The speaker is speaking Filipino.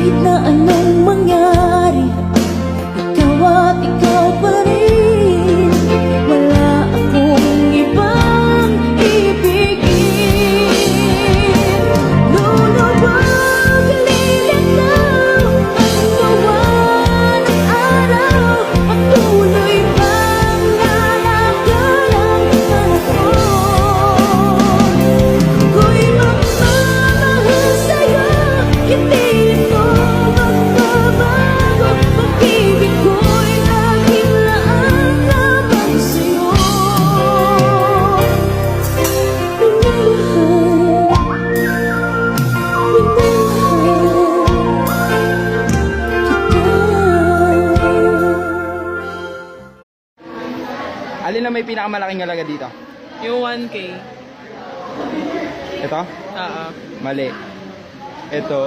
Kahit na anong mangyari, ikaw at ikaw pa rin. Wala akong ibang ibigin. Lulubog, lilitaw ang gawa ng araw. Patuloy bang lalakad ang panahon? Ako'y magmamahal sa'yo, hindi ito magbabago. Pag-ibig ko'y laging laan lamang sa'yo. Alin na may pinakamalaking halaga dito? Yung 1K. Ito? Oo. Mali. Ito.